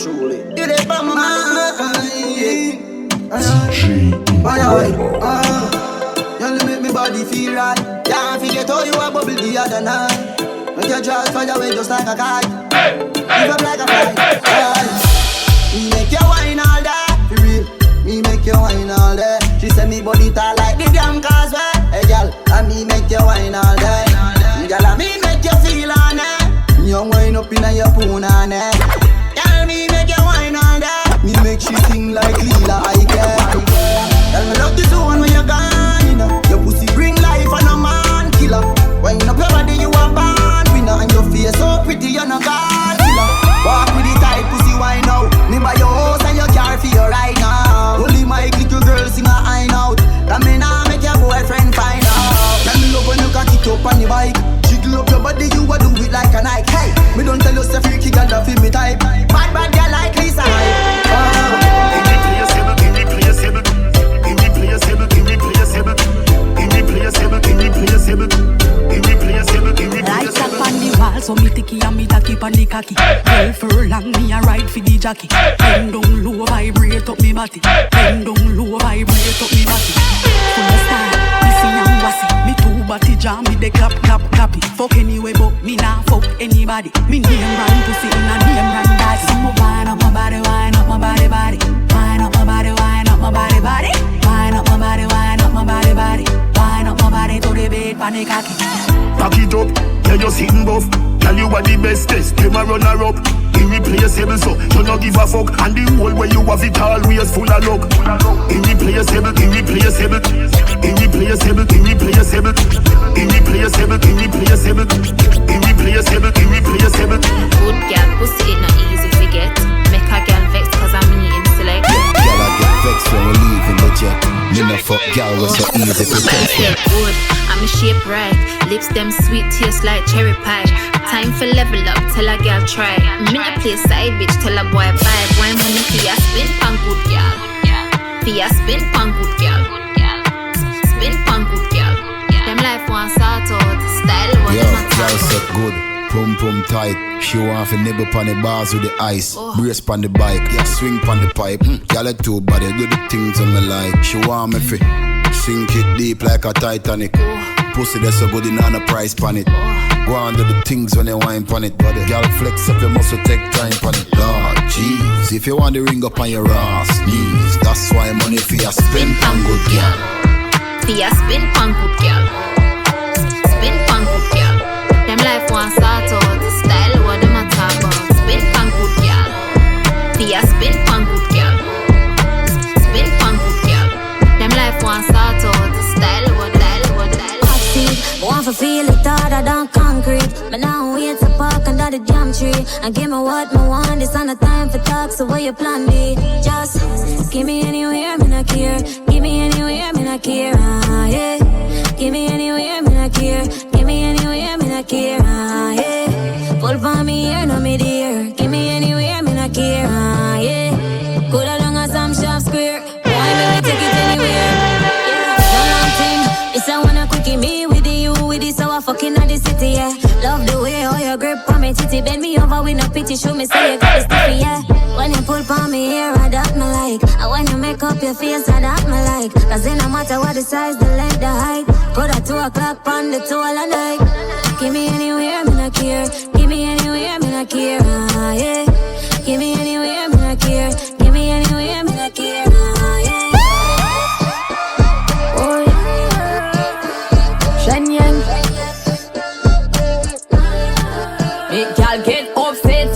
truly. You live on my mind. You make me body feel right. Can't forget how you were bubble the other night. Make your jaws fly away just like a kite. Live up like a fly. Me make you wine all day. For real. Me make you wine all day. She say me body tall like the damn causeway. Hey girl, and me make you wine all day. Girl, and me make you feel on it. You wine up in your poon on it. Girl, me make you wine all day. Me make she sing like Lila, I care. Girl, me love this one when you're gone, you know. Your pussy bring life and a man killer. Wine up your body, you a born winner. And your face so pretty, you're not God killer. Walk with the tight pussy wine out. Me buy your house and your car for you right now. Only my little girl sing a high note. That me now make your boyfriend find out. Tell me love when you can kick up on the bike. Jiggle up your body, you a do it like a Nike. Hey, me don't tell you say freaky girl that feel me type. Bad girl like Lisa. Lights up on the wall, so me ticky and me tacky on the cocky. Well furlong, me a ride for the jockey. Bend down low, vibrate up me body. Bend down low, vibrate up me body. Full of style, me see and wassy. Me two body jam, me de clap, clappy. Fuck anyway, but me nah fuck anybody. Me name brand pussy in a name brand body. So me wind up my body, wind up my body. Wind up my body, wind up my body. Wind up my body, wind up my body. Wind up my body to the bed, panic cocky. Back it up, yeah you sitting buff. Tell you what the bestest, them a run her up. Irreplaceable so, you no give a fuck. And the whole way you have it always full of luck. Irreplaceable. Irreplaceable. Good girl, pussy it not easy to get. Make a girl vex cause I'm eating select. Girl I get vexed when we leaving the jet. Me no fuck girl was so easy to feel good, I'm a shape right. Lips them sweet, taste like cherry pie. Time for level up, tell a girl try. Me no play side bitch, tell a boy vibe. Why money for ya spin pan good girl. For ya spin pan good girl. Spin pan good girl. Them life one sort out, style one my top. Girl set good, pum tight. She want to nibble pon the bars with the ice. Brace pon the bike, yeah swing pon the pipe. Girl it too body, do the things on me like. She want me fi sink it deep like a Titanic. Pussy that's so good, in on a price pon it. Go on do the things when you wine pon it. Girl flex up your muscle, take time pon it. Lord jeez, if you want the ring up on your ass knees, that's why money for ya spin pon good girl. For ya spin pon good girl. Spin pon good girl. Them life one sort out, style what them a talk about. Spin pon good girl. For ya spin pon good girl. Spin pon good girl. Them life one sort out, style what. Want to feel it harder than concrete. But now wait to park under the jam tree. And give me what me want. This on the time for talk, so what you plan be? Just give me anywhere, me not care. Give me anywhere, me not care. Yeah. Give me anywhere, me not care. Give me anywhere, me not care. Yeah. Pull for me here, no me dear. Give me anywhere, me not care. Yeah. Good along as I'm sharp square. Why me take it anywhere? Yeah. No long thing. It's a wanna quickie me with it, so I fucking at the city, yeah. Love the way how you grip on me titty. Bend me over with no pity, show me say you got the stiffy, yeah. When you pull on me here, I that me like. And when you make up your face, I that me like. Cause it no matter what the size, the length, the height. Put at 2 o'clock on the 2 all night. Give me anywhere, me not care. Give me anywhere, me not care, yeah. Give me anywhere, me not care. Give me anywhere, me not care, yeah. Oh yeah. Shenyang. Make y'all get upset.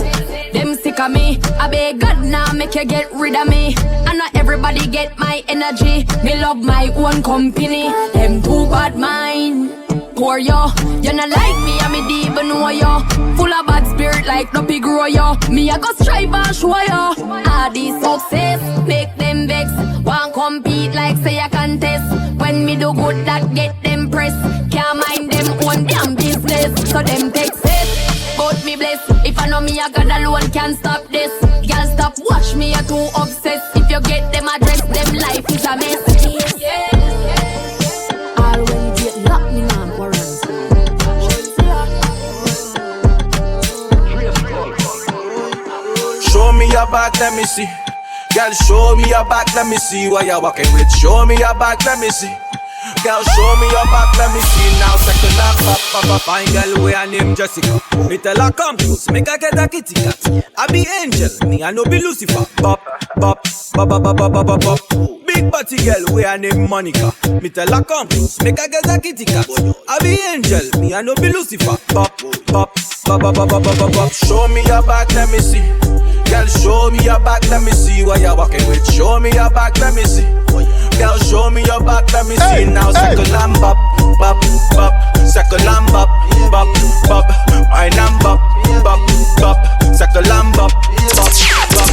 Them sick of me. I beg God now make you get rid of me. And not everybody get my energy. Me love my own company. Them too bad mind. Poor yo, you not like me, and me deep know yo. Full of bad spirit like no pig grow yo. Me I go strive and show yo. All this success make them vex. Want compete like say a contest. When me do good that get them press. Can't mind them own damn business. So them take set, but me bless. If I know me I God alone can't stop this. Girl stop watch me, you're too obsessed. If you get them address, them life is a mess. Yeah. All when you get locked me on. Show me your back, let me see. Girl, show me your back, let me see what you're walking with. Show me your back, let me see. Girl, show me your back, let me see. Now second up, fine girl, we her name Jessica. Me tell her come close, make her get a kitty cat. I be angel, me I no be Lucifer. Bop, bop, bop, bop, bop, bop, bop, bop. Big body girl, we her name Monica. Me tell her come close, make her get a kitty cat. I be angel, me I no be Lucifer. Bop, bop, bop, bop, bop, bop, bop, bop. Show me your back, let me see. Girl, show me your back, let me see what you're walking with. Show me your back, let me see. Girl, show me your back, let me see. Now second lamb bop, bop, bop. Second lamb bop, bop, bop. I lamb bop, bop, bop. Second lamb bop, bop, bop.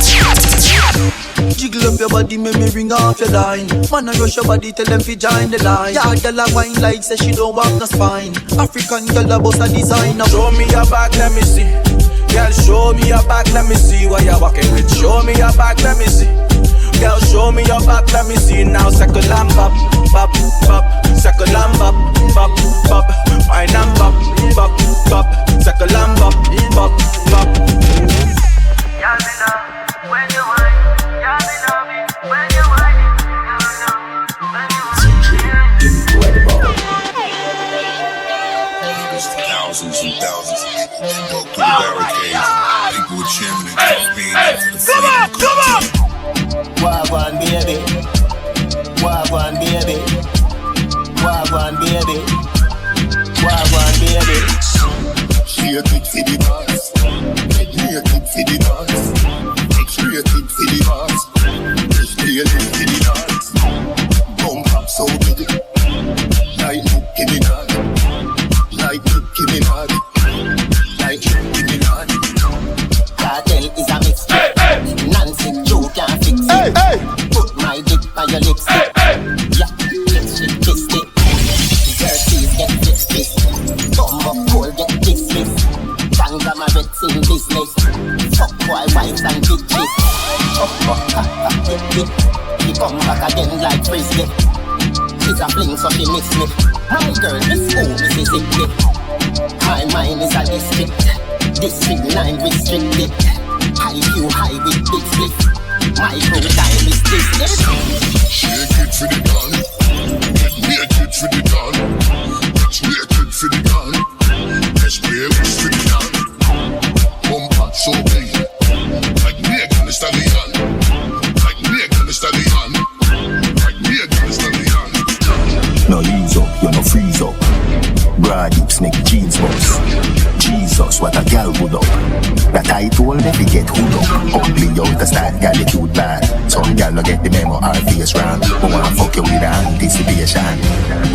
Jiggle up your body, make me ring off your line. Man, I rush your body, tell them fi join the line. Yeah, girl a wine like say she don't walk no spine. African girl a bust a designer. Show me your back, let me see. Girl, show me your back, let me see what you're walking with. Show me your back, let me see. Girl, show me your back, let me see. Now second lamb bop, bop, bop. Second lamb bop, bop, bop. My lamb bop, bop, bop. Second lamb bop, bop, bop. Y'all me love when you whine. Y'all me love it when you whine. Thousands and thousands go through the barricades. People with chimney, being after the freedom. Come on! Wagwan baby, wagwan baby, wagwan baby, wagwan baby. Shake it for the dance, make it for the dance, shake it for the dance, shake it for the dance. Bump up so big, like Nicki Minaj, like Nicki Minaj, like Nicki Minaj. Cartel is a mixtape, Nancy Joe can't fix it. Put my dick on your lipstick. Yeah, kiss it. Dirties get fixed. Bomb up coal get dismissed. Conglomerates in business. Fuck boy wives and bitches. He come back again like frisbee. She's a fling so she miss me. My girl, Miss Mississippi. My mind is a district. District 9 restricted. IQ high with big split. My whole time is this. Shake it for the gun, make it for the gun, shake it for the gun, let's play this for the gun. Bump up so big, like Megan Thee Stallion, like Megan Thee Stallion, like Megan Thee Stallion. No ease up, you no freeze up. Broad hips make jeans bust. Jesus, what a gal would up. That I told them to get hood up. Ugly out the style, gal it cute bad. Some gal no get the memo, our face wrong. But wanna fuck you with anticipation.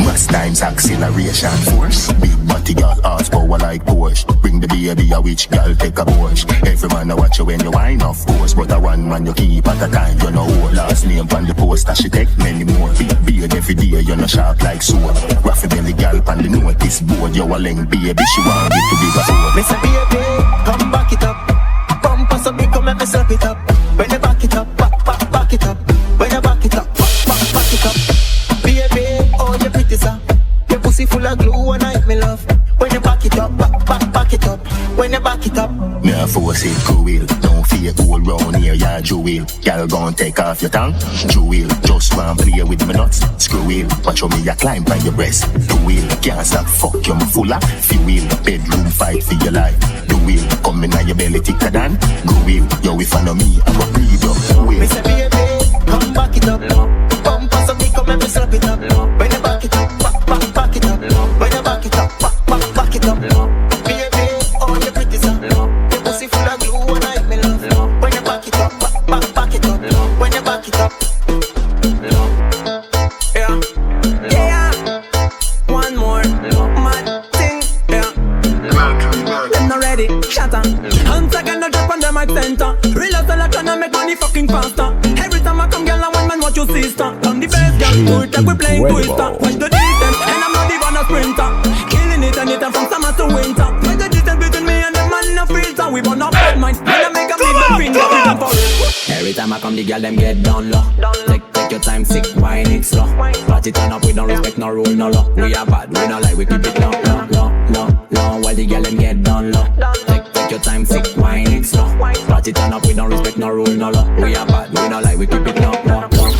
Mass times acceleration force. Big body gal, horsepower like Porsche. Bring the baby a witch gal, take a Porsche. Every man a watch you when you whine, of course. But a one man you keep at a time. You know who last name on the poster, she take many more. Big beard every day, you know sharp like sword. Raffy belly gal on the notice board. You a length baby, she want it to be before. Me say baby, come back it up. Bumper so big, come let me slap it up. When you back it up, back it up. When you back it up, back it up. Baby, oh you pretty sir. Your pussy full of glue and I me love. When you back it up, back it up. When you back it up. Me a force it cruel. Don't fear all round here, yeah jewel. Y'all gon' take off your tongue, jewel. Just want play with me nuts, screw wheel. Watch how me a climb by your breast, do wheel. Can't stop, fuck you, me full of fuel. Bedroom fight for your life, do wheel. Come in on your belly thicker than go wheel. Yo, if I know me, I go breathe up, wheel. Me say baby, come back it up. Bumper so big, come let me slap it up. When you back it up, back it up. When you back it up, back it up. Baby, oh you pretty sir. Your pussy full of glue and I me love. When you back it up, back it up. When you back it up. Yeah, one more mad thing, yeah. Them not ready, shut up. Hands again, no drop on the mic center. Real hustle, tryna make money fucking faster. Every time I come, girl, I want man watch your sister. Come the best, girl, do it like we playing Twister. Watch the distance, and I'm not even a sprinter. Killing it anytime from summer to winter. Watch the distance between me and the man in a filter. We burn up bad minds, when I make a big finger, we done for it. Every time I come, the girl them get down low. Take your time, sick, wine it slow. Party turn up, we don't respect no rule, no law. We are bad, we not like we keep it low. While the girl them get down low. Take your time, sick, wine it slow. Party Party turn up, we don't respect no rule, no law. We are bad, we not like, we keep it low, low, low.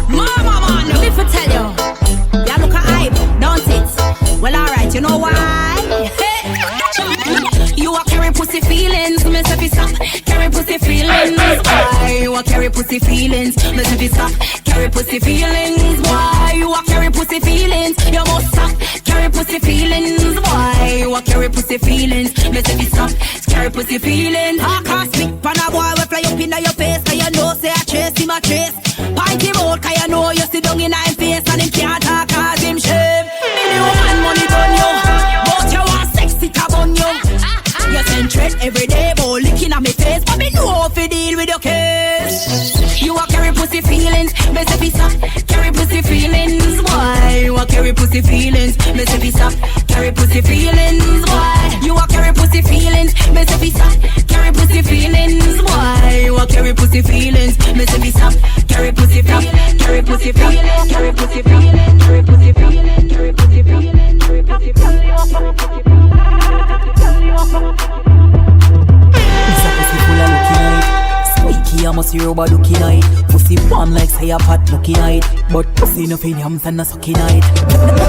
Mama, man, let me tell you. You look a hype, don't it? Well, alright, you know why? You are carrying pussy feelings, me say stop. Carry pussy feelings, why? You are carry pussy feelings, me say stop. Carry pussy feelings, why? You are carry pussy feelings, you must stop. Carry pussy feelings, why? You are carry pussy feelings, me say stop. Carry pussy feelings. I can't speak, pan a boy we fly up in your face, 'cause you know say I chase him a chase. Pinty road, 'cause you know you sit down in him face and him can't talk 'cause him shame. Me the woman money done you, but you want sexy tab on you. You send threat every day, but licking at me face, but me know if you deal with your case. You are carry pussy feelings, me say fi stop. Carry pussy feelings, why? You are carry pussy feelings, me say fi stop. Carry pussy feelings, why? You are carry pussy feelings, me say fi stop. Carry pussy feelings, why? You are carry pussy feelings, me say fi stop. Carry pussy feelings, carry pussy feelings, carry pussy feelings, carry pussy feelings, carry pussy feelings, carry pussy feelings. It's a pussy full of looking night. Squeaky, I must hear about looking night. Pussy warm like say a pot looking night. But pussy no fin yams and no sucking night.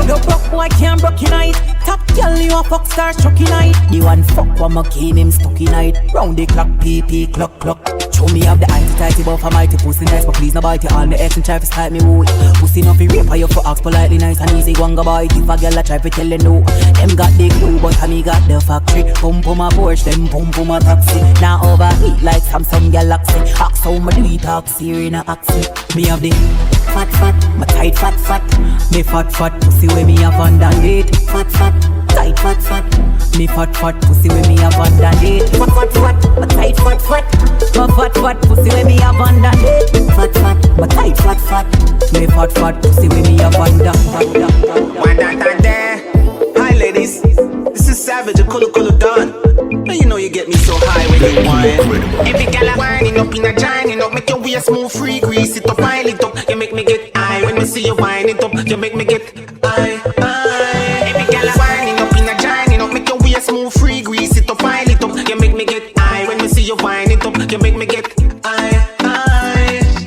No broke boy can't broke night. Top girl you a fuck star chucky night. The one fuck one more key him stucky night. Round the clock, pee clock clock. Show me have the tighty but for mighty pussy nice. But please no bite you all me ex and try to style me wood. Pussy no fi rape or you for ask politely nice and easy. One go bite if a girl a try to tell you no. Them got the glue but me got the factory. Pump my Porsche, them pump my taxi. Now overheat like Samsung Galaxy. Ask how me do it, taxi in a axi. Me have the fat, my tight fat. Me fat pussy where me have underneath. Fat, tight fat. Me fat pussy where me have underneath. Fat, my tight fat. My fat pussy where me have underneath. Fat, my tight fat. Me fat pussy where me have underneath. Why not there? Hi ladies, this is Savage, a Kulu Dawn. Now you know you get me so high when you whine. Every gal a whining up in a giant up, make your waist move free, grease it up, pile it up. You make me get high when me see you whine it up. You make me get high. Every gal a whining up in a giant up, make your waist move free, grease it up, pile it up. You make me get high when me see you whine it up. You make me get high.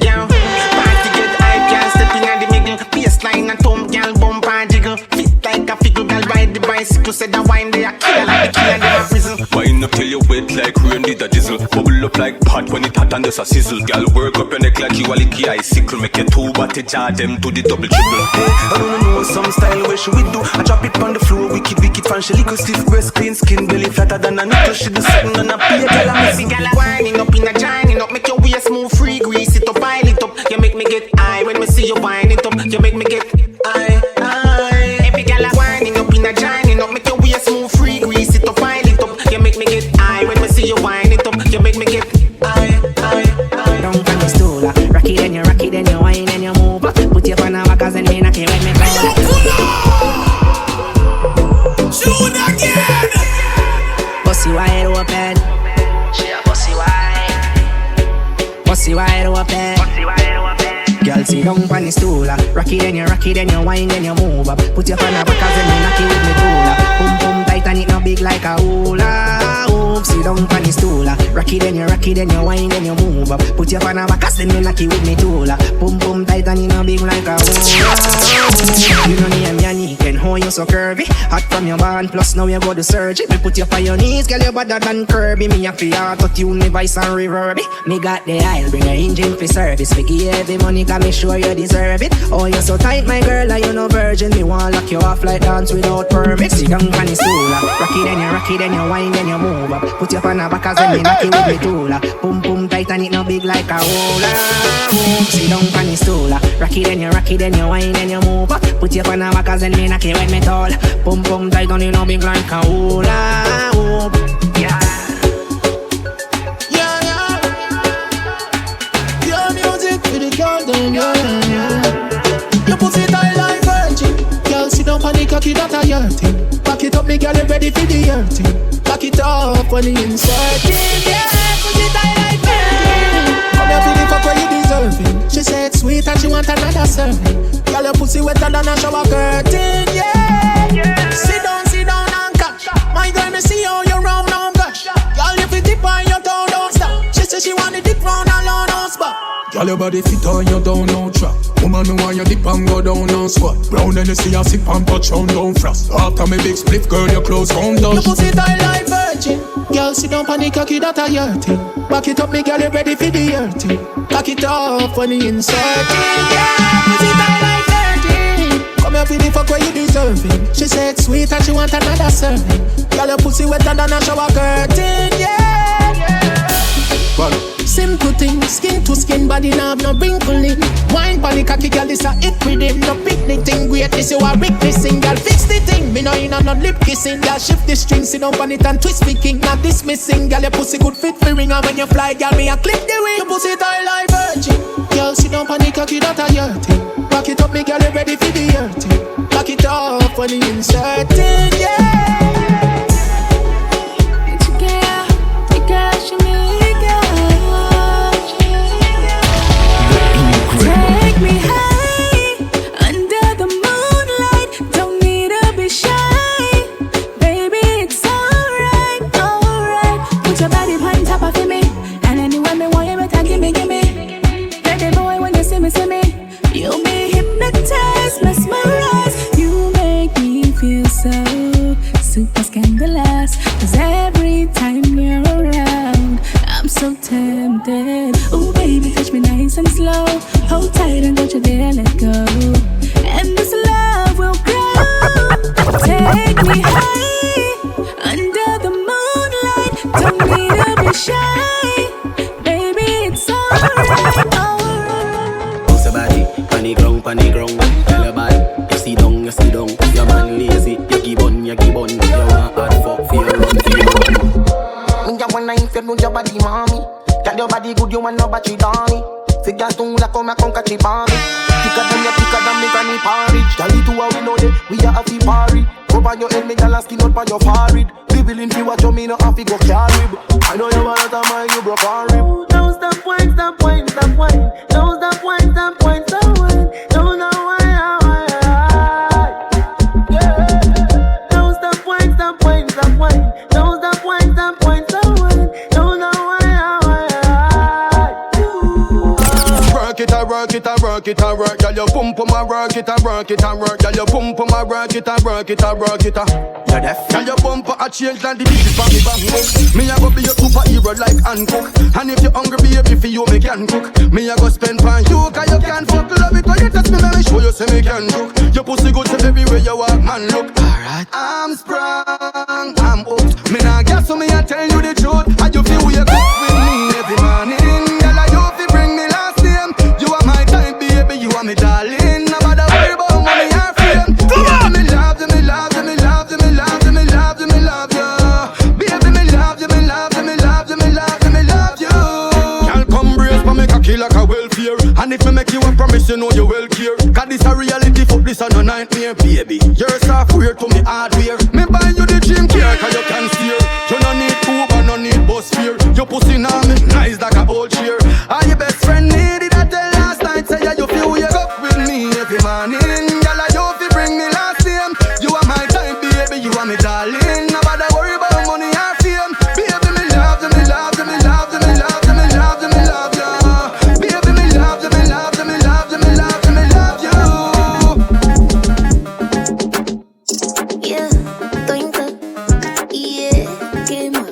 Yeah, party get high, can't step in at the middle. Baseline and thumb, gal bump and jiggle. Fit like a fickle, gal ride the bicycle. Said that wine they a killer like the killer they a prison. Wine up till you wet like rain did a diesel. Bubble up like pot when it hot and there's a sizzle. Girl work up your neck like you a licky icicle. Make you two body charge them to the double triple. I don't know some style where she would do. I drop it on the floor, wicked fancy. Little stiff breast, clean skin, belly flatter than a nickel. She do something on a plate. Girl I'm missing, girl I'm whining up in a giant up. Make your waist move free, grease it up, pile it up. You make me get high when me see you whine it up. You make me get high. Every girl I'm whining up in a giant up. Make your waist move free, grease it up, pile it up. You make me get high when me see you whine it up. You make me get high. Down on the stool, rock it and you whine and you move. Put your pan over 'cause then me knock it when me go. Shoot again. Pussy wide open. She a pussy wide. Pussy wide open. Girl, sit down on the stool, rock it and you whine and you move. Put your pan over 'cause then me knock it with me tool. Boom tight and it no big like a hula hoop. Sit down on the stool, rock it and you whine and you move. Put your pan over 'cause then me knock it with me tool. Boom tight and it no big like a hula hoop. You know name Yannick and how you so curvy. Hot from your band, plus now you go to surgery. Me put you on your knees, girl, you better than Kirby. Me a fi auto-tune me voice and reverb it. Me got the aisle, bring your engine for service. Me give you every money, 'cause me sure you deserve it. Oh, you so tight, my girl, you no virgin. Me want lock you off like dance without permit. Sit down on the stool, rock it and you whine and you move. Put your pan up 'cause then me knock it with me tool. Boom tight and it no big like a hula hoop. Sit down on the stool, rock it and you whine and you move. Put your pan up 'cause then me knock it with me tool. Boom tight and it no big like a hula hoop. Yeah. Your music for the golden, your pussy tight like virgin. Girl, sit down on the cocky, that a your thing. Back it up, me girl, you ready for the your thing. Back it up when you insert it. Yeah, pussy tight like virgin. Come here for the fuck where you deserving. She said sweet and she want another serving. Girl, your pussy wetter than a shower curtain. Yeah. Sit down and catch. My girl, me see how you round and brush. Girl, if you dip on your toe, don't stop. Girl, your body fit on you down no trap. Woman, me want you dip and go down no squat. Brown and you see a sip and touch on down frost. After me big split, girl, your clothes come down. You pussy tight like virgin. Girl, sit down on the cocky that a your thing. Back it up, me girl, you ready for the your thing. Back it up when you insert it. Yeah, pussy tight like virgin. Come here for the fuck where you deserving. She said sweet and she want another serving. Girl, your pussy wetter than a shower curtain. Yeah, well. Simple thing, skin to skin, body now have no wrinkling. Wine pon the cocky, girl, this a hit with him. No picnic thing, great, this you a weaknessing. Girl, fix the thing, me know you no lip kissing. Girl, shift the string, sit down pon it and twist the king. Not dismissing, girl, your pussy good fit for ring. And when you fly, girl, me a clip the wing. Your pussy tight like virgin. Girl, sit down pon the cocky, that a your thing. Back it up, me girl, you ready for the your thing. Back it up when you insert it, yeah. It's a girl, she me. Take me high, under the moonlight. Don't need to be shy. Baby, it's alright, alright. Put your body on top of me. And anywhere me want you better gimme. Baby boy, when you see me, you'll be hypnotized, mesmerized. You make me feel so super scandalous. 'Cause every time you're around, I'm so tempted. Ooh, baby, touch me nice and slow. Hold tight and don't you dare let go. And this love will grow. Take me high, under the moonlight. Don't need to be shy. Baby, it's alright, alright. Who's body? Panic ground. Tell your body, you see down. Your man lazy, you give on. You want hard fuck, feel run. Me ya wanna if you know your body, mommy. Tell your body good, you want no battery, dummy. Figure tu la come con catchy party. Thicker than me granny porridge. Tell it to how we know that we are happy party. Cover your head, me gal skin out by your forehead. Be willing to watch you, me no have to go carry. I know you want to mind you broke our rib. Don't stop wine, stop wine, stop wine. Don't stop wine, stop wine, stop wine. Don't know why. Don't stop wine, stop wine, stop wine. Don't stop wine, stop wine, stop wine. Don't know why. Work it, girl, you pump my work it, girl, you pump my work it. You're deaf. Girl, your bumper a change like the beat for me back. Me a go be your superhero like Hancock. And if you hungry, baby, for you me can cook. Me a go spend pan you, 'cause you can fuck. Love it when you touch me, let me show you say me can cook. Your pussy good to everywhere you walk, man, look. Alright, I'm sprung, I'm hooked. Me nah guess so me a tell you the truth. How you feel you cook with me every morning. Girl, I you fi bring me last name. You are my type, baby, you are me darling. No matter worry about money or fame. Baby, me love you, me love you, me love you, me love you, me love you, me love you. Baby, me love you, me love you, me love you, me love you, me love you. Girl, come brace for me cocky like a welfare. And if me make you a promise, you know you will care. 'Cause this a reality, fuck this a no nightmare, baby. You're software to me hardware. Me buy you the dream care, 'cause you can steer. You no need Uber, no need bus fare. Your pussy now me nice like a old chair. Are your best friend needed that tell last night? Say yeah, you feel you up with me every morning. Girl, you fi bring me last name. You are my time, baby, you are me darling. Nobody worry about money or fame. Baby, me love you, me love you, me love you, me love you, me love you, me love you. Baby, me love you, me love you, me love you, me love you, me love you. Yeah, twinkle. Yeah, game up.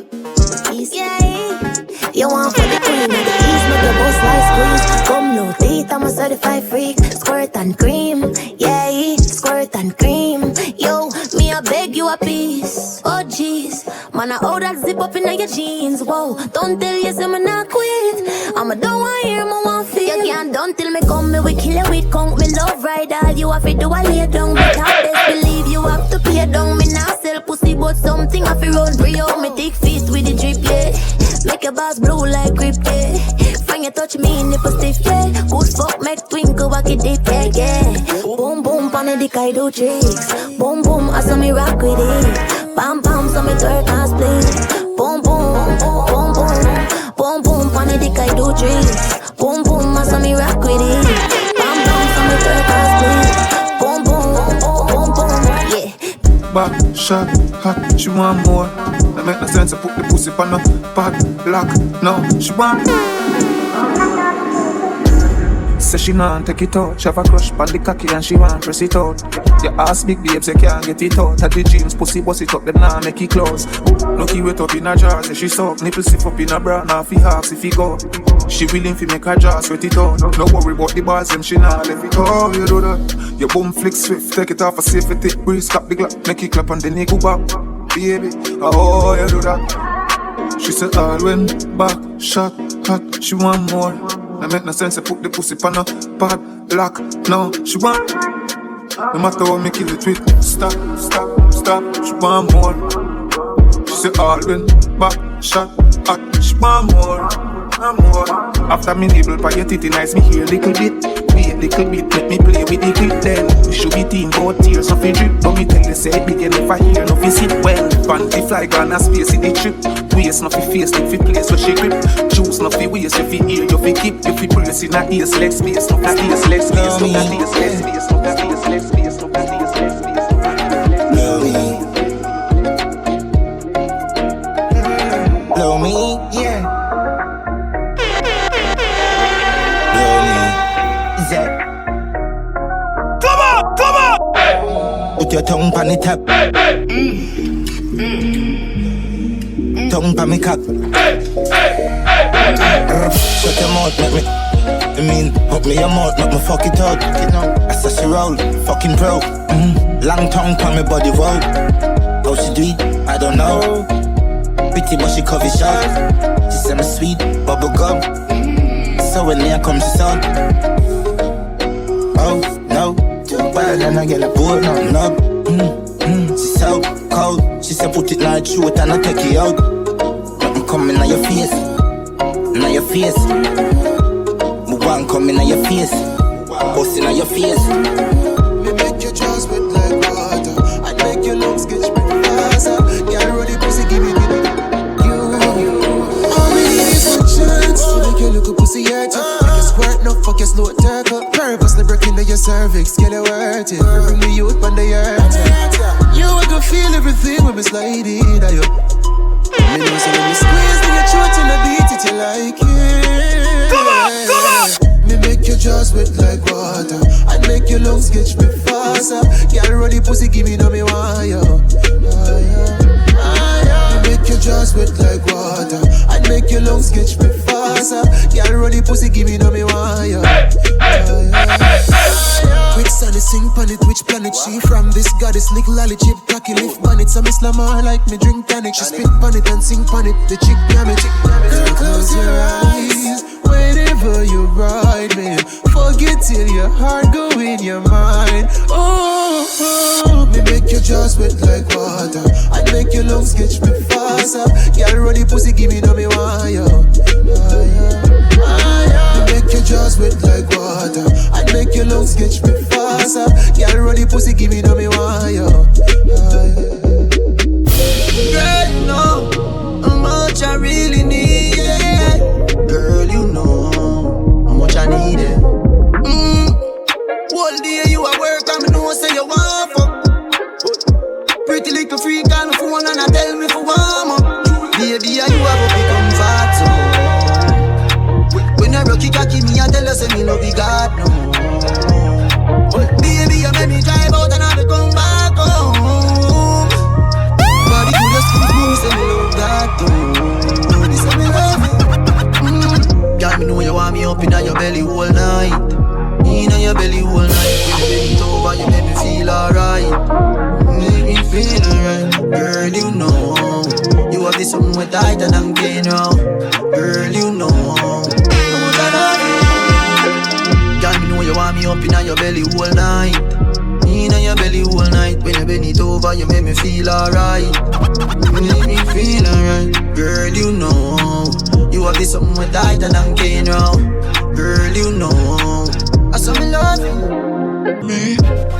Yeah, you want for the queen of the east, make your boss like squeeze. Come no teeth, I'm a certified freak. Squirt and cream, yeah, squirt and cream. Yo, me I beg you a piece. Oh jeez, man I hold that zip up in your jeans. Whoa, don't tell you say me not quit. I'ma don't want hear me want feel. You can't don't tell me come me we kill you with conk me love ride all you have to do I lay down. But I best believe you have to pay down. Me now sell pussy but something I feel run real. Me take fist with the drip yeah. Make your boss blue like grip yeah. Find you touch me nipple stiff yeah. Good fuck make twinkle walk it deep yeah yeah. Boom boom pan the dick I do tricks. Boom boom I saw me rock with it. Bam bam so me twerk and split. Boom boom boom boom boom boom pan the dick I do tricks. Boom boom I saw me rock with it. Bam bam so me twerk and split. Boom boom yeah. Back shot hot she want more. That make no sense I put the pussy on the back lock. No she want say she not take it out. She have a crush on the cocky and she want press it out. You ask big babes, you can't get it out. At the jeans, pussy bust it up, them nah make it close. Lucky wet up in her jaws, say she suck. Nipple stiff up in her bra, now fi half if he go. She willing fi make her jaws sweat it out. No worry about the balls, them she nah let it go. You do that, your boom flick swift. Take it off for safety, breeze, stop the glock. Make it clap and then it go back. Baby, oh you do that. She said all when back, shot, hot, she want more. That make no sense to put the pussy on her pad, lock, no, she want. No matter how me kill it with, stop, she want more. She said all when back, shot, hot, she want more. After me nibble by your titty nice, me hear a little bit. Wait a little bit, make me play with the clip then. We should be teen, go tears, no fi drip. But me tell you say it begin if I hear, no fi sit well. Panty fly, gone a space in the trip. Waist no fi face, no fi place where she grip. Juice no fi waste, you fi ear, you fi keep. You fi brace in a ears, leg space, no fi ears, leg space, no fi ears, leg space, no fi ears, leg space, no fi ears, leg space. Blow me, yeah. Come on! Put your tongue on the tap. Tongue on me cock. Shut your mouth, make me. Put me your mouth, make me fuck it out. I saw she roll, fucking pro. Long tongue on me body, whoa. How she do it? I don't know. Pretty but she cover short. She say me sweet, bubble gum. So when there comes the sun. Oh no, better than I get a board, no. She so cold. She said put it like shoot and I take it out. Nothing coming on your face, on your face. Move on coming on your face, busting on your face. Me make your jaws wet like water. I make your lungs get spread faster. Girl, ready pussy, give me the all we need is one chance to make you look a pussy hurt. Make you squirt, no fuck you slow turtle. Purposely breaking to your cervix, get it worth it. Bring me youth on the earth. You I can feel everything when me slide in at you. Me know so when me squeeze to your throat and I beat it, you like it. Come on! Me make your jaws wet like water. I make your lungs get spit faster. Girl, ready pussy, give me no me wire. Make your jaws wet like water. I'd make your lungs get spit faster. Girl, ready pussy, give me no me wire. Quick sunny sing pan it, which planet she from? This goddess lick lolly chip, cocky lift pan it. Some Islam like me drink tonic. She spit pan it and sing pan it. The chick damn it. Girl, close your eyes whenever you ride me. Forget till your heart go in your mind. Oh, me make your jaws wet like water. I'd make your lungs get spit faster. Girl, ready pussy, give me no me wire. Me make your jaws wet like water. I'd make your lungs get spit faster. Girl, ready pussy, give me no me wire. Girl, you know how much I really need it. Girl, you know how much I need it. All day you at work and me know say you want fuck. Pretty little freak on the phone and I tell me for warm up. Baby, you have a become fat so. When I rock it, cocky me, I tell her say me no be God no. Baby, you make me drive out and I be come back home. Body could just keep me, say me love that too. This say me love it. Girl, me know you want me up in your belly all night. In your belly all night. When you bend it over, you make me feel alright. Make me feel alright. Girl, you know you have this something with tight and I'm getting wrong. Girl, you know girl, me know you want me up in your belly all night. In your belly all night. When you bend it over, you make me feel alright. Make me feel alright. Girl, you know you have this something with tight and I'm getting wrong. Girl, you know I saw me love you. Me,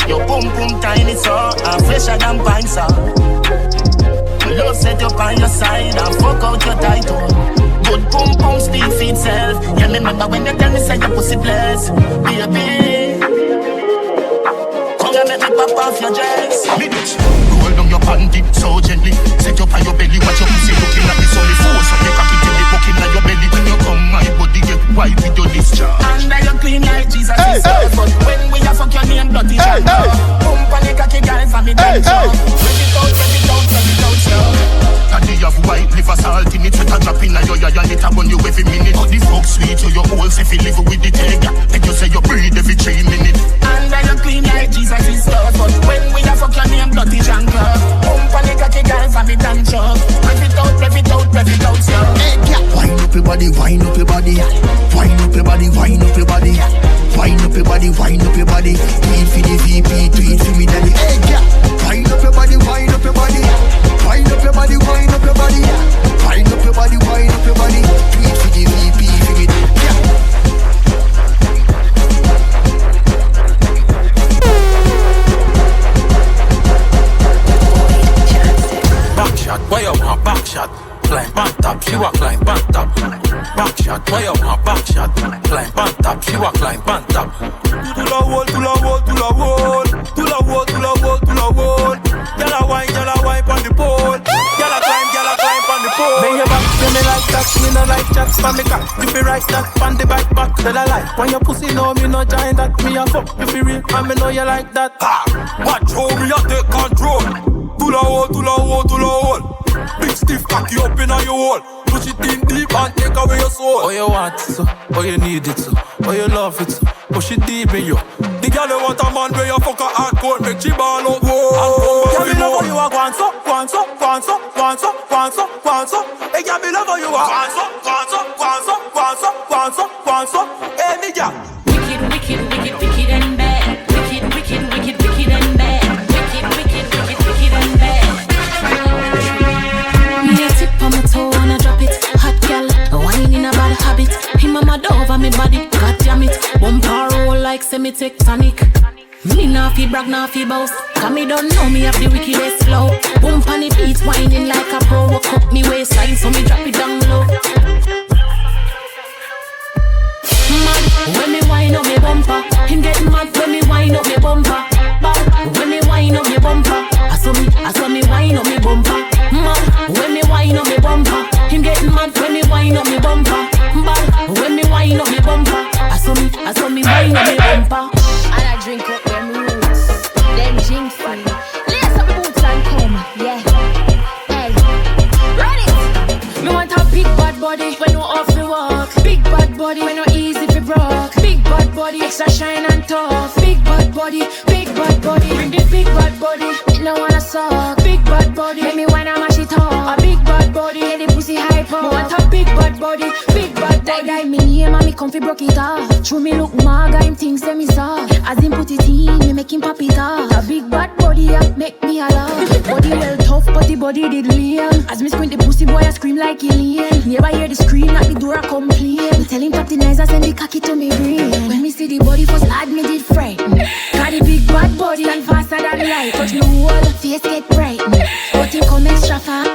your pum pum tiny so, and fresher than pine saw. Me love set you on your side and fuck out your title. Good pum pum speak for itself. Yeah, me remember when you tell me say your pussy blessed. Baby, come and make me pop off your dress. Me bitch, roll down your panty so gently. Set you on your belly, watch your pussy looking at me solid force. So you cocky till the bucket in your belly. When you come, my body get white with your discharge. Under your clean like Jesus. fi live with the egg. Make you say you breathe every 3 minutes. And I look clean like Jesus is Lord. But when we a fuck your name, bloody Jean-Claude. Pump on the cocky girls have it and chug. Rev it out, rev it out, rev it out, so. Hey, yeah. Wind up your body, wind up your body. Wind up your body, wind up your body. Wind up your body, wind up your body. Tweet for the VP, tweet for me daddy. Hey, yeah. Wind up your body, wind up your body. Wind up your body, wind up your body. Wind up your body, wind up your body. Tweet for the VP, for me daddy. Yeah. Why you want back shot? Climb on top, she walk climb on top. Back shot, why you want back shot? Climb on top, she walk climb on top. To the wall, to the wall, to the wall, to the wall, to the wall, to the wall. Gyal a wine on the pole. Gyal a climb on the pole. Bring your back, say me like that, me no like chat, for me cock. If you right that, on the bike back, tell a lie. When your pussy know me no giant that, me a fuck. If you real, and me know you like that. Watch how me a take control. To the wall, to the wall, to the wall. Big stiff cocky up in your hole. Push it in deep and take away your soul. Oh you want it so, oh you need it so, oh you love it so. Push it deep in you. The girl you want a man where you fuck a hardcore, make she ball out. Whoa, me love how you are going so, going so, going so, going so, going so, going so. Hey girl, me love how you are going so, going so, going so, going so, going so, going so. Hey me girl. Wicked, wicked, wicked, wicked and bad. Wicked, wicked, wicked, wicked and bad. Wicked, wicked, wicked, wicked and bad. On my toe and I drop it. Hot gal, whining about a habit. Him and my dove on me body, god damn it. Bumper roll like semi-tectonic. Me nah fi brag, nah fi boast. Cause me don't know me have the wickedest flow. Bump on the beat, whining like a pro. Walk up me waistline, so me drop it down low. Mad, when me whine up me bumper. Him get mad when me whine up me bumper. Bad, when me whine up me bumper. I saw me whine up me bumper. Mad, when me whine up me bumper. Him getting mad when me whine up me bumper. Bad, when me whine up me bumper. I saw me whine up me bumper. And I drink up them roots, them jinxing. Lace up the boots and come, yeah. Hey, ready? Me want a big bad body when you off the walk. Big bad body when you easy to broke. Big bad body, extra shine and tough. Big bad body, big bad body. Bring the big bad body, it no wanna suck. Big bad body, make me wanna mash it up. A big bad body, yeah the pussy hype up. Me want a big bad body, big bad body. That me name and me comfy broke it off. True me look maga, him things them is soft. As him put it in, me make him pop it off. A big bad body, yeah, make me a laugh. Body well tough, but the body did lean. As me squint the pussy boy, I scream like alien. Never hear the scream, at the door I complain. Me tell him tap the knives, I send the cocky to me brain. When me see the body first lad, me did frighten. Got the big bad body and faster than light. Touch me wall, face get bright. But him come extra far.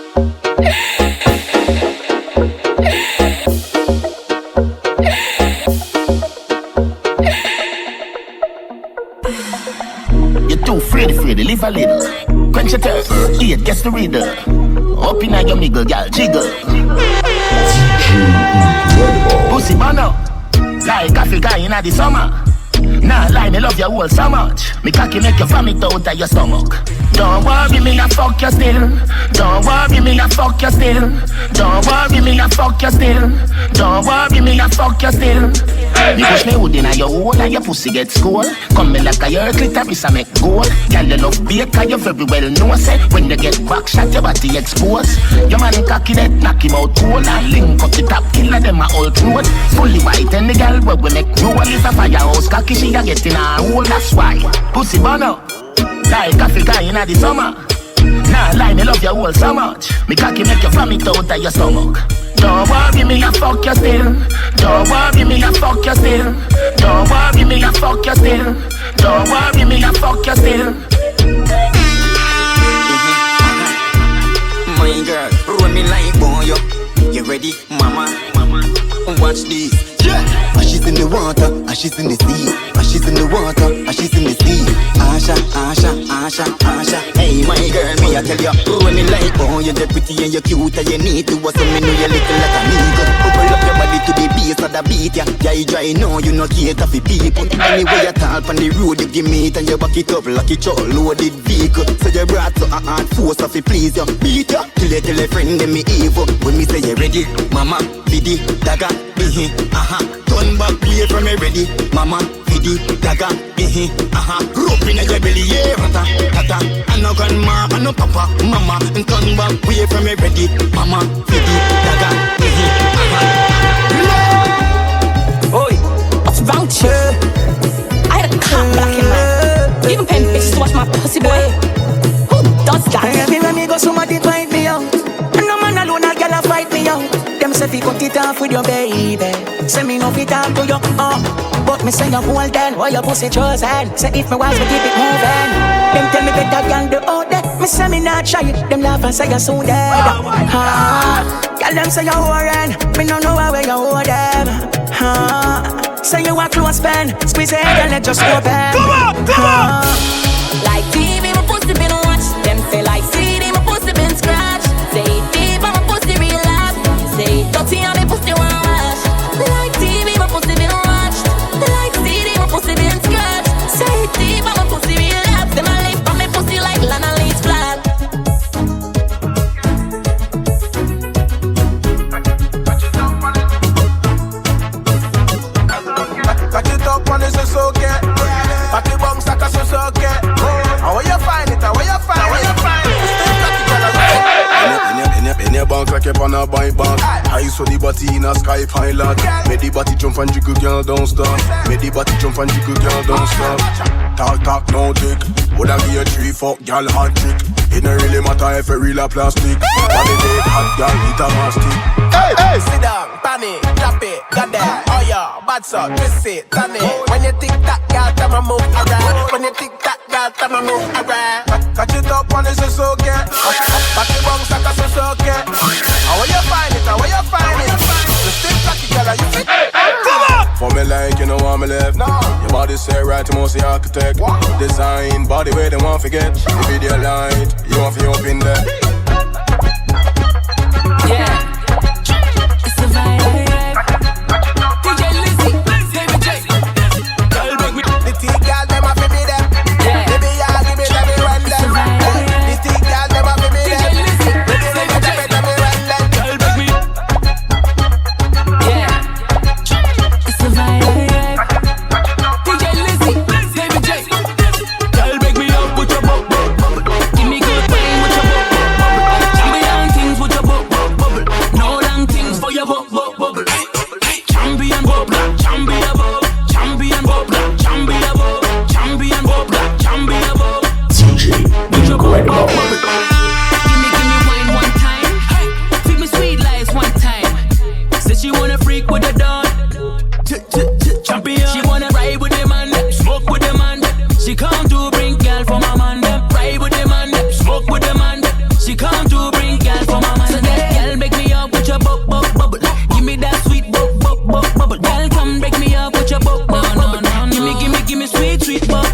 You're too afraid, live a little. Quench your thirst, eat, guess the reader. Up in your niggle, girl, jiggle. Pussy bono, like Africa in the summer. Nah, lie, me love you all so much. Me cocky make you vomit out of your stomach. Don't worry, me a fuck you still. Don't worry, me a fuck you still. Don't worry, me a fuck you still. Don't worry, me a fuck you still. You push me hood inna your hole and your pussy get scored. Come me like a your clitoris I make gold. Girl you love bait 'cause you very well know say when you get back shot your body exposed. Your man cocky that knock him out cold and link up the top killer them a all throat. Fully white and the girl where we make roll is a firehouse cocky she a get in a hole that's why. Pussy bono like Africa inna the summer. Nah lie me love you all so much. Me cocky make you vomit out of your stomach. Don't worry, me a fuck you still. Don't worry, me a fuck you still. Don't worry, me a fuck you still. Don't worry, me a fuck you still. My girl, roll me like boy, you ready, mama? Watch this. Yeah. Ashes in the water, ashes in the sea. Ashes in the water, ashes in the sea. Asha, Asha, Asha, Asha. Hey, my girl, me I tell ya, roll me like boy, you're pretty and you're cute and you need to watch me know you little like a nigga. Bubble up your body to the bass of the beat, yeah. Yeah, you dry now, you no cater for people. Anyway you talk on the road, you give me it and you back it up like it's all loaded vehicle. So you brought to a hard force of it, please you beat ya. Till you tell a friend them me evil. When me say you ready, mama, biddy, dagger, bihi, aha. turn back way from me ready. Mama, fidi, gaga, rope in your belly, yeah, rata, rata. I no grandma, I no papa, mama, and turn back way from me ready. Mama, fidi, gaga, Oi, what's wrong with you? I had a cock black in man. Even paying bitches to watch my pussy boy. Who does that? Everywhere me go, somebody find me out. No man alone, a girl a fight me out. Them say fi cut it off with your baby. Say me no fit talk to you, but me say you hold then. Why your pussy chosen? Say if me was, me keep it moving. Them tell me better girl do all that. Me say me not shy. Them laugh and say you soon dead. Girl them say you warren. Me no know where you hold them. Say you a close pen. Squeeze it and let just open. Come on. Like TV, my pussy been watched. Them say like CD, my pussy been scratched. Say deep, my pussy real life. Say dirty, and me pussy want wash. Like TV, my pussy been watched. Like CD, my pussy been scratched. Say deep, my pussy real life. Say my lip on me pussy like Lana Lee's flat. Catch it up on this is okay. Back it bounce like a okay. How you find it? How you find it? How you find it? In your bank like you're on a bike bank. I saw the body in a sky pilot. Made the body jump and jiggle, girl, don't stop. Made the body jump and jiggle, girl, don't stop. Talk, no dick. Would I be a 3-4, girl, hot trick? It don't really matter if it real or plastic. Body dead, hot girl, eat a mastic. Hey, sit down, panic, drop it, got that. Oh yeah, bad so, twist it, turn it. When you tick that, girl, time I move around. When you tick that, girl, time I move around. Catch it up on this is okay. Back it bounce like a okay. How you find it? How you find it? You still cocky, girl, you fit? Come on! For me like, you know want me left. No. Your body say right, you must the architect. What? Design, body where they want to get. The video light, you want to open there. Yeah. It's a vibe. DJ Lizzy, Baby J. Girl, make me. The tea girl, them a fi me there. Yeah. Baby, y'all give me let me run them. The tea girl, them a fi me there. DJ Lizzy, Baby, let me run them. girl, make me. Yeah. It's a vibe. DJ Lizzy, Baby J. Girl, make me up with your bubble. Give me good pain with your bubble. Champion things with your bubble. No long things for your bubble. Champion bubble, champion bubble, champion bubble, champion bubble, champion bubble, champion bubble. With your bubble. Give me wine one time. Feed me sweet lies one time. Said she wanna freak with the dawn. Champion. She wanna ride with the man, smoke with the man. She come to bring girl for my man. Ride with the man, smoke with the man. She come to bring girl for my man. So that girl make me up with your bubble. Give me that sweet bubble. Girl come break me up with your bubble. Give me sweet bubble.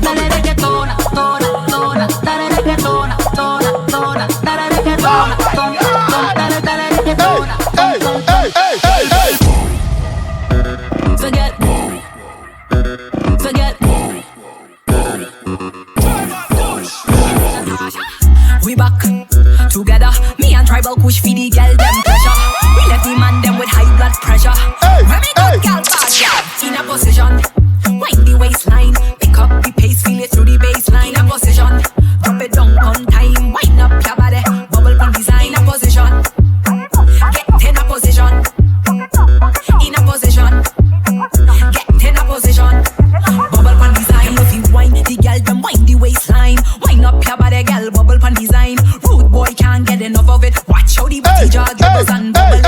Forget. We back together. Me and tribal push for the girl them pressure. We left the man them with high blood pressure. When me got girl bad girl in a position. Wind the waistline, pick up the pace, feel it through the baseline. In a position, drop it down on time. Wind up your body, bubble from design. In a position, get in a position. In a position, get in a position. Bubble pan design. If you wind the girl, them wind the waistline. Wind up your body, girl, bubble pan design. Rude boy can't get enough of it. Watch how the booty jar dribbles and bubble.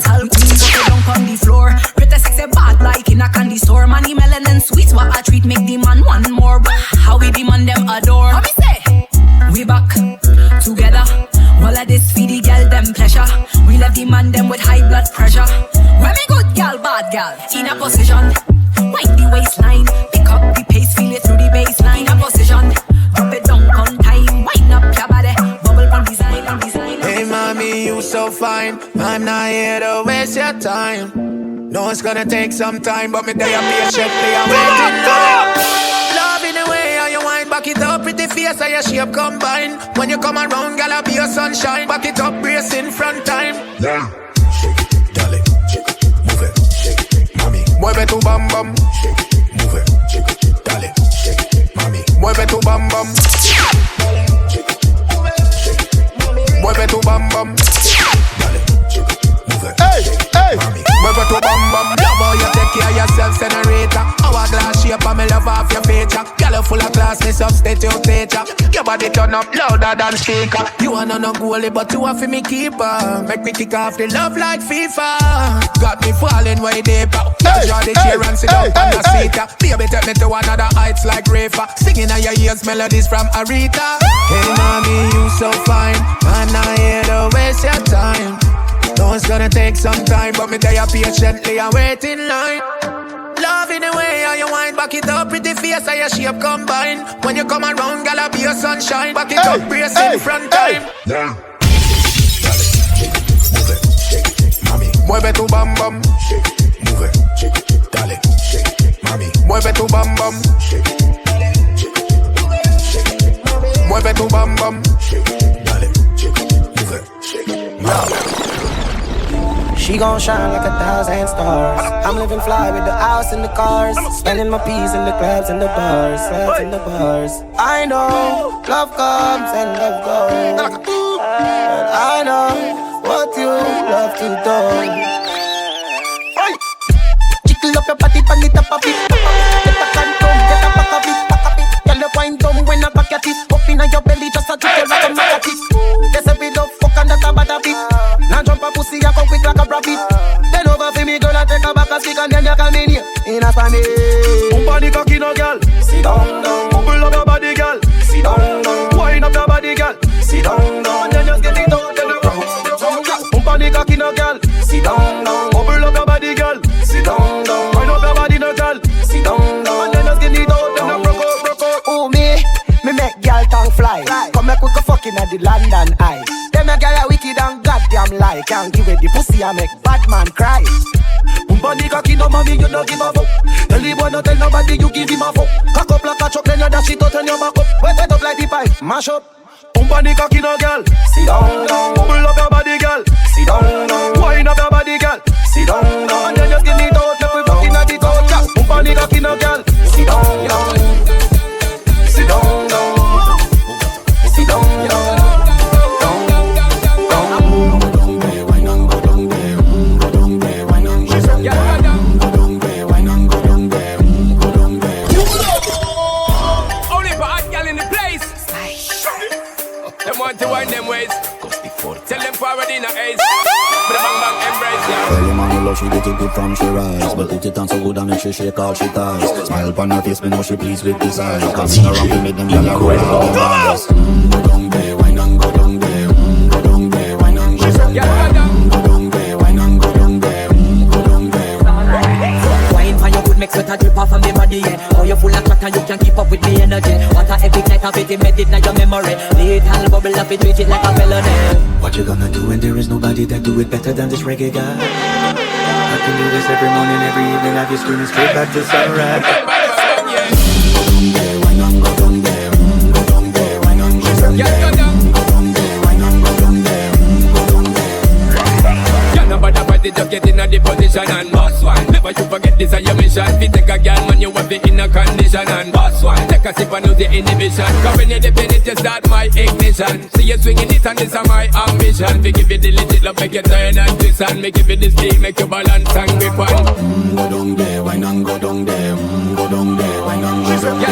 Tell me put it down on the floor. Pretty sexy bad like in a candy store. Money melon and sweet, what a treat make the man one more. How we demand them adore. How me say? We back together. All of this for the girl them pleasure. We left the man them with high blood pressure. When me good girl, bad girl, in a position. Wind the waistline, pick up the pace, feel it through the baseline. In a position, drop it down on time. Wind up your body, bubble from design. Hey mommy, you so fine. I'm not here to waste your time. No, it's gonna take some time, but me there patiently I'm waiting now. Love in the way how you wind, back it up, pretty face and your shape combine. When you come around, girl, I'll be your sunshine. Back it up, brace in front time. Yeah. Shake it, darling, shake it, move it, shake it, mommy. Mueve Mueve tu bam bam. Mueve, dale, mami. Mueve tu bam bam. Mueve tu bam bam. Dale, mueve. Hey, hey, mami. Mueve tu bam bam. Love how you take care of yourself, generator. Hourglass shape and me love off your feature. Girl, you full of class, me substitute teacher. Your body turn up louder than speaker. You wanna no goalie, but you want for me keeper. Make me kick off the love like FIFA. Got me falling way deeper. Hey, draw the chair and sit down on the seat. Baby, take me to another heights like Rafa. Singing on your ears melodies from Aretha. Hey, mommy, you so fine. I'm not here to waste your time. Know it's gonna take some time, but me there patiently and wait in line. Love in the way how you wind, back it up, pretty face how your shape combine. When you come around, gala be your sunshine. Back it up, brace in front time. Mueve tu bam bam. Mueve, dale, mami. Mueve tu bam bam. Mueve tu bam bam. Dale, mueve, mami. She gon' shine like 1,000 stars. I'm living fly with the house and the cars. Spending my peas in the clubs and the bars. Clubs and the bars. I know love comes and love goes. And I know what you love to do. Chickle up your body, pan it up a bit. Get a condom, get a back of it, back of it. Tell you wine dumb when I back at it. Up in your belly, just a trick you like a maggot. There's a bit of fuck and that's a bad habit. Now jump a pussy and come quick like a rabbit. Then over for me, gonna take a back a stick and then you come in here in a Spanish. Body cocky no girl, sit down, down. Bubble up your body girl, sit down, down. Wind up your body girl, sit down, down. And then just get it out, then you rock. Body cocky no girl, sit down, down. Bubble up your body girl, sit down, down. Wind up your body no girl, sit down, down. And then just get it out, then you rock out. Oh me make girl tongue fly. Come make we go fucking at the London Eye. Them a girl a wicked and goddamn lie. Can't give it the pussy and make bad man cry. Body cocky no mommy, you no give a fuck. Tell the boy no tell nobody you give him a fuck. Cock up like a truck, then you dash it out and you back up. Wet up like the pipe, mash up. Body cocky no girl, sit down, down. Bubble up your body girl, sit down, down. Wind up your body girl, sit down, down. And then just give it out, let me fucking at it out. Body cocky no girl, sit down, down. Sit down, down. Sit down, down. To wind them ways. Tell them forward in a ace. Put a bang bang embrace, yeah. Tell your man you love she get it good from she rise. But put it on so good and make she shake all she ties. Smile upon her face, me know she pleased with this eyes. Coming around to make them gyal go down the rise. Go down there, wine and go down there. Go down there, wine and go down there. Go down there, wine and go down there. Go down there. Wine for your good make sweat a drip off from the body, yeah. Oh, you full of crack and you can keep up with me energy. What a epic night of it, embedded in your memory. Little bubble up it, treat it like a felony. What you gonna do when there is nobody that do it better than this reggae guy? I can do this every morning, every evening. Have you screaming straight back to sunrise. Go down there, wine on, go down there. Go down there, wine on, go down there. Go down there, wine on, go down there. Go down there. Can't nobody party, just get in a the position and boss one. Never you forget this is your mission. If you take a girl, man, you have it in a condition and boss one. Take a sip and lose the inhibition. Cause when you dip in it, you start my ignition. See you swinging it and this is my ambition. We give you the legit love, make you turn and twist and make you feel the speed, make you balance and grip on. Go down there, wine on, go down there. Go down there, wine on, go down there.